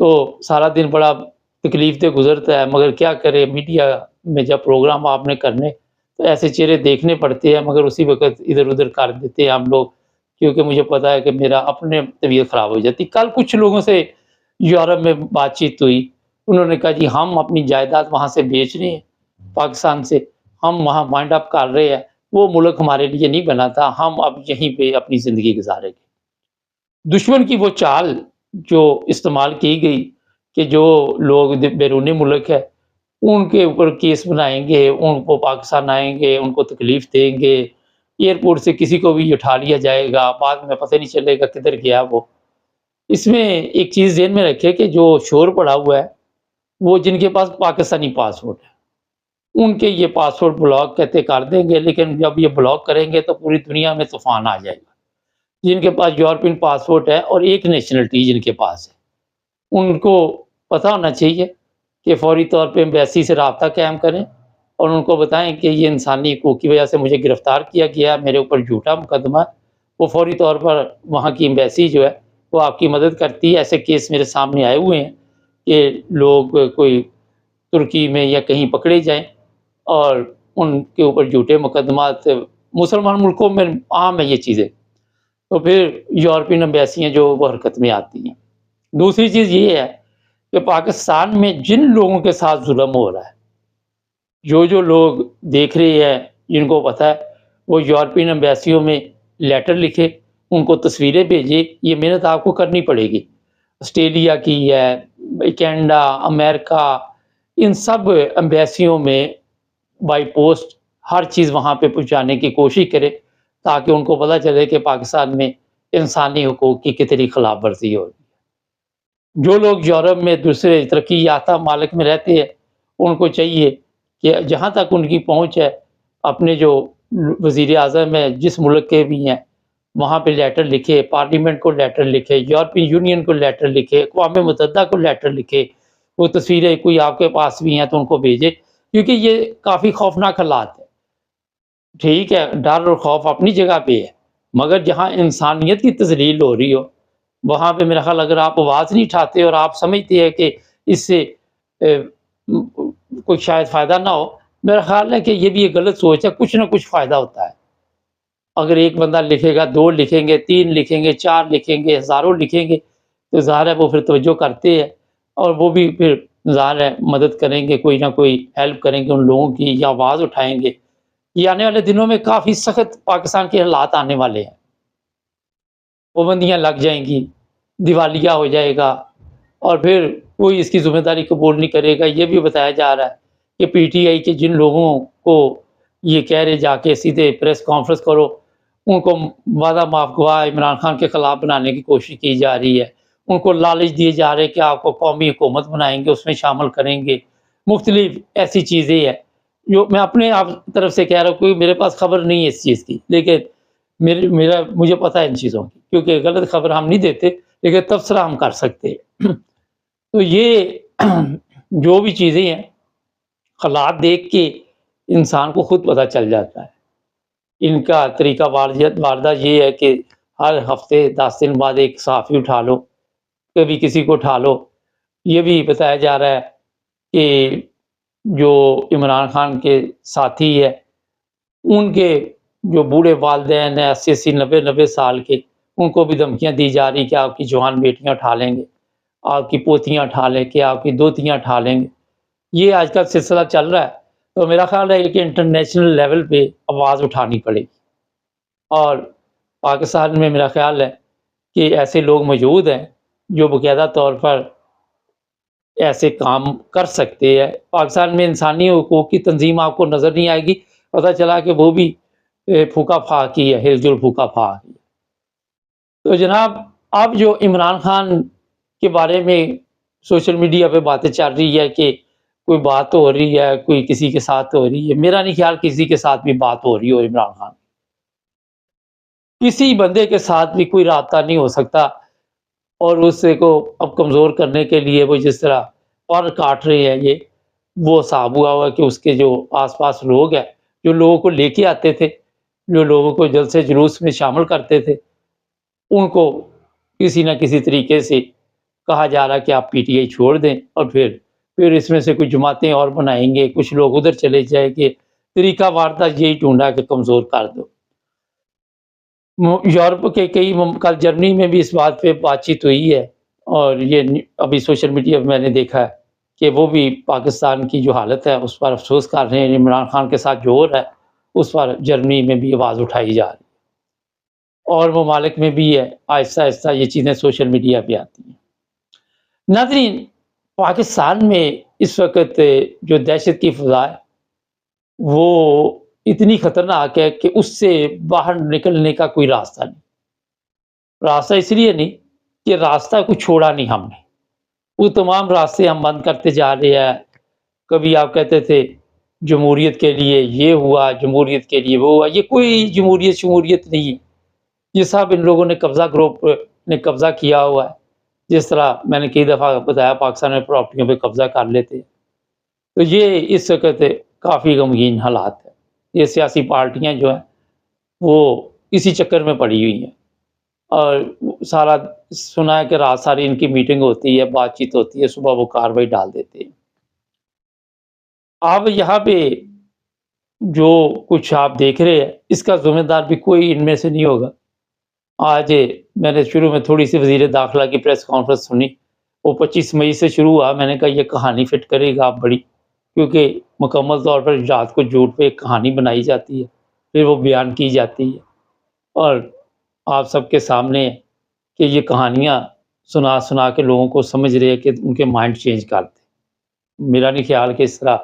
تو سارا دن بڑا تکلیف دہ گزرتا ہے، مگر کیا کرے، میڈیا میں جب پروگرام آپ نے کرنے تو ایسے چہرے دیکھنے پڑتے ہیں، مگر اسی وقت ادھر ادھر کر دیتے ہیں ہم لوگ، کیونکہ مجھے پتا ہے کہ میرا اپنے طبیعت خراب ہو جاتی۔ کل کچھ لوگوں سے یورپ میں بات چیت ہوئی، انہوں نے کہا جی ہم اپنی جائیداد وہاں سے بیچ رہے ہیں پاکستان سے، ہم وہاں وائنڈ اپ کر رہے ہیں، وہ ملک ہمارے لیے نہیں بنا تھا، ہم اب یہیں پہ اپنی زندگی گزاریں گے۔ دشمن کی وہ چال جو استعمال کی گئی کہ جو لوگ بیرونی ملک ہے ان کے اوپر کیس بنائیں گے، ان کو پاکستان آئیں گے، ان کو تکلیف دیں گے، ایئرپورٹ سے کسی کو بھی اٹھا لیا جائے گا، بعد میں پتہ نہیں چلے گا کدھر گیا وہ۔ اس میں ایک چیز ذہن میں رکھے کہ جو شور پڑا ہوا ہے وہ جن کے پاس پاکستانی پاسپورٹ ہے ان کے یہ پاسپورٹ بلاک کہتے کر دیں گے، لیکن جب یہ بلاک کریں گے تو پوری دنیا میں طوفان آ جائے گا۔ جن کے پاس یورپین پاسپورٹ ہے اور ایک نیشنلٹی جن کے پاس ہے ان کو پتہ ہونا چاہیے کہ فوری طور پہ ایمبیسی سے رابطہ قائم کریں اور ان کو بتائیں کہ یہ انسانی حقوق کی وجہ سے مجھے گرفتار کیا گیا، میرے اوپر جھوٹا مقدمہ ہے، وہ فوری طور پر وہاں کی ایمبیسی جو ہے وہ آپ کی مدد کرتی ہے۔ ایسے کیس میرے سامنے آئے ہوئے ہیں کہ لوگ کوئی ترکی میں یا کہیں پکڑے جائیں اور ان کے اوپر جھوٹے مقدمات، مسلمان ملکوں میں عام ہے یہ چیزیں، تو پھر یورپین ایمبیسیاں جو وہ حرکت میں آتی ہیں۔ دوسری چیز یہ ہے کہ پاکستان میں جن لوگوں کے ساتھ ظلم ہو رہا ہے، جو لوگ دیکھ رہے ہیں، جن کو پتہ ہے، وہ یورپین ایمبیسیوں میں لیٹر لکھے، ان کو تصویریں بھیجے، یہ محنت آپ کو کرنی پڑے گی۔ آسٹریلیا کی ہے، کینیڈا، امریکہ، ان سب ایمبیسیوں میں بائی پوسٹ ہر چیز وہاں پہ پہنچانے کی کوشش کرے تاکہ ان کو پتہ چلے کہ پاکستان میں انسانی حقوق کی کتنی خلاف ورزی ہو رہی ہے۔ جو لوگ یورپ میں دوسرے ترقی یافتہ ممالک میں رہتے ہیں ان کو چاہیے کہ جہاں تک ان کی پہنچ ہے اپنے جو وزیر اعظم ہے جس ملک کے بھی ہیں وہاں پہ لیٹر لکھے، پارلیمنٹ کو لیٹر لکھے، یورپی یونین کو لیٹر لکھے، اقوام متحدہ کو لیٹر لکھے، وہ تصویریں کوئی آپ کے پاس بھی ہیں تو ان کو بھیجے، کیونکہ یہ کافی خوفناک حالات ہے۔ ٹھیک ہے، ڈر اور خوف اپنی جگہ پہ ہے، مگر جہاں انسانیت کی تذلیل ہو رہی ہو وہاں پہ میرا خیال اگر آپ آواز نہیں اٹھاتے اور آپ سمجھتے ہیں کہ اس سے کوئی شاید فائدہ نہ ہو، میرا خیال ہے کہ یہ بھی ایک غلط سوچ ہے، کچھ نہ کچھ فائدہ ہوتا ہے۔ اگر ایک بندہ لکھے گا، 2 لکھیں گے، 3 لکھیں گے، 4 لکھیں گے، ہزاروں لکھیں گے تو ظاہر ہے وہ پھر توجہ کرتے ہیں اور وہ بھی پھر ظاہر ہے مدد کریں گے، کوئی نہ کوئی ہیلپ کریں گے ان لوگوں کی یا آواز اٹھائیں گے۔ یہ آنے والے دنوں میں کافی سخت پاکستان کے حالات آنے والے ہیں، پابندیاں لگ جائیں گی، دیوالیہ ہو جائے گا اور پھر کوئی اس کی ذمہ داری قبول نہیں کرے گا۔ یہ بھی بتایا جا رہا ہے کہ پی ٹی آئی کے جن لوگوں کو یہ کہہ رہے جا کے سیدھے پریس کانفرنس کرو، ان کو وعدہ معاف گواہ عمران خان کے خلاف بنانے کی کوشش کی جا رہی ہے، ان کو لالچ دیے جا رہے کہ آپ کو قومی حکومت بنائیں گے، اس میں شامل کریں گے، مختلف ایسی چیزیں ہیں جو میں اپنے آپ طرف سے کہہ رہا ہوں، کوئی میرے پاس خبر نہیں ہے اس چیز کی، لیکن مجھے پتہ ہے ان چیزوں کی، کیونکہ غلط خبر ہم نہیں دیتے لیکن تبصرہ ہم کر سکتے ہیں۔ تو یہ جو بھی چیزیں ہیں حالات دیکھ کے انسان کو خود پتہ چل جاتا ہے۔ ان کا طریقہ واردہ یہ ہے کہ ہر ہفتے 10 دن بعد ایک صحافی اٹھا لو، کبھی کسی کو اٹھا لو۔ یہ بھی بتایا جا رہا ہے کہ جو عمران خان کے ساتھی ہے ان کے جو بوڑھے والدین ہیں 80 90 سال کے، ان کو بھی دھمکیاں دی جا رہی کہ آپ کی جوان بیٹیاں اٹھا لیں گے، آپ کی پوتیاں اٹھا لیں کہ آپ کی دوتیاں اٹھا لیں گے۔ یہ آج کل سلسلہ چل رہا ہے، تو میرا خیال ہے کہ انٹرنیشنل لیول پہ آواز اٹھانی پڑے گی، اور پاکستان میں میرا خیال ہے کہ ایسے لوگ موجود ہیں جو باقاعدہ طور پر ایسے کام کر سکتے ہیں۔ پاکستان میں انسانی حقوق کی تنظیم آپ کو نظر نہیں آئے گی، پتہ چلا کہ وہ بھی پھوکا پھا کی ہے، ہل جل پھوکا پھا کی ہے۔ تو جناب اب جو عمران خان کے بارے میں سوشل میڈیا پہ باتیں چل رہی ہے کہ کوئی بات ہو رہی ہے، کوئی کسی کے ساتھ ہو رہی ہے، میرا نہیں خیال کسی کے ساتھ بھی بات ہو رہی ہو۔ عمران خان کسی بندے کے ساتھ بھی کوئی رابطہ نہیں ہو سکتا، اور اس کو اب کمزور کرنے کے لیے وہ جس طرح پر کاٹ رہے ہیں، یہ وہ صاحب ہوا کہ اس کے جو آس پاس لوگ ہیں جو لوگوں کو لے کے آتے تھے، جو لوگوں کو جلسے جلوس میں شامل کرتے تھے، ان کو کسی نہ کسی طریقے سے کہا جا رہا کہ آپ پی ٹی آئی چھوڑ دیں، اور پھر اس میں سے کچھ جماعتیں اور بنائیں گے، کچھ لوگ ادھر چلے جائیں گے، طریقہ واردات یہی ڈھونڈا کہ کمزور کر دو۔ یورپ کے کئی کل جرمنی میں بھی اس بات پہ بات چیت ہوئی ہے، اور یہ ابھی سوشل میڈیا پہ میں نے دیکھا ہے کہ وہ بھی پاکستان کی جو حالت ہے اس پر افسوس کر رہے ہیں۔ عمران خان کے ساتھ جو ہو رہا ہے اس پر جرمنی میں بھی آواز اٹھائی جا رہی ہے، اور ممالک میں بھی ہے، آہستہ آہستہ یہ چیزیں سوشل میڈیا پہ آتی ہیں۔ ناظرین، پاکستان میں اس وقت جو دہشت کی فضا ہے وہ اتنی خطرناک ہے کہ اس سے باہر نکلنے کا کوئی راستہ نہیں۔ راستہ اس لیے نہیں کہ راستہ کو چھوڑا نہیں ہم نے، وہ تمام راستے ہم بند کرتے جا رہے ہیں۔ کبھی آپ کہتے تھے جمہوریت کے لیے یہ ہوا، جمہوریت کے لیے وہ ہوا، یہ کوئی جمہوریت نہیں ہے، یہ سب ان لوگوں نے گروپ نے قبضہ کیا ہوا ہے۔ جس طرح میں نے کئی دفعہ بتایا پاکستان میں پراپرٹیوں پہ قبضہ کر لیتے ہیں، تو یہ اس وقت کافی غمگین حالات ہے۔ یہ سیاسی پارٹیاں جو ہیں وہ اسی چکر میں پڑی ہوئی ہیں، اور سارا سنا ہے کہ رات ساری ان کی میٹنگ ہوتی ہے، بات چیت ہوتی ہے، صبح وہ کاروائی ڈال دیتے ہیں۔ اب یہاں پہ جو کچھ آپ دیکھ رہے ہیں اس کا ذمہ دار بھی کوئی ان میں سے نہیں ہوگا۔ آج میں نے شروع میں تھوڑی سی وزیر داخلہ کی پریس کانفرنس سنی، وہ 25 مئی سے شروع ہوا، میں نے کہا یہ کہانی فٹ کرے گا آپ بڑی، کیونکہ مکمل طور پر رات کو جھوٹ پہ ایک کہانی بنائی جاتی ہے، پھر وہ بیان کی جاتی ہے، اور آپ سب کے سامنے ہے کہ یہ کہانیاں سنا کے لوگوں کو سمجھ رہے ہیں کہ ان کے مائنڈ چینج کرتے۔ میرا نہیں خیال کہ اس طرح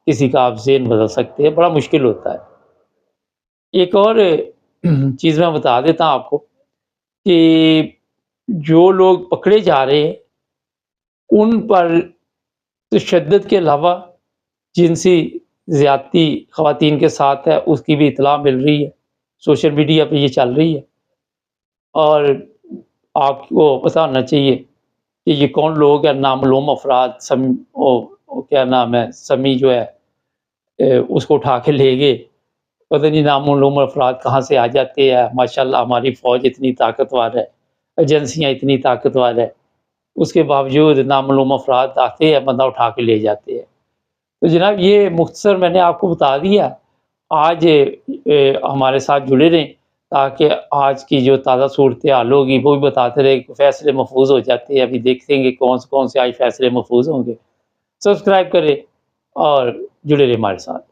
کسی کا آپ ذہن بدل سکتے ہیں، بڑا مشکل ہوتا ہے۔ ایک اور چیز میں بتا دیتا ہوں آپ کو کہ جو لوگ پکڑے جا رہے ہیں ان پر تشدد کے علاوہ جنسی زیادتی خواتین کے ساتھ ہے اس کی بھی اطلاع مل رہی ہے، سوشل میڈیا پہ یہ چل رہی ہے، اور آپ کو پتہ ہونا چاہیے کہ یہ کون لوگ ہیں۔ نامعلوم افراد، کیا نام ہے، سمی جو ہے اس کو اٹھا کے لے گئے، پتہ نہیں نامعلوم افراد کہاں سے آ جاتے ہیں۔ ماشاءاللہ ہماری فوج اتنی طاقتور ہے، ایجنسیاں اتنی طاقتور ہے، اس کے باوجود نامعلوم افراد آتے ہیں، بندہ اٹھا کے لے جاتے ہیں۔ تو جناب یہ مختصر میں نے آپ کو بتا دیا۔ آج ہمارے ساتھ جڑے رہیں تاکہ آج کی جو تازہ صورتحال ہوگی وہ بھی بتاتے رہے کہ فیصلے محفوظ ہو جاتے ہیں۔ ابھی دیکھیں گے کون سے آج فیصلے محفوظ ہوں گے۔ سبسکرائب کریں اور جڑے رہیں ہمارے ساتھ۔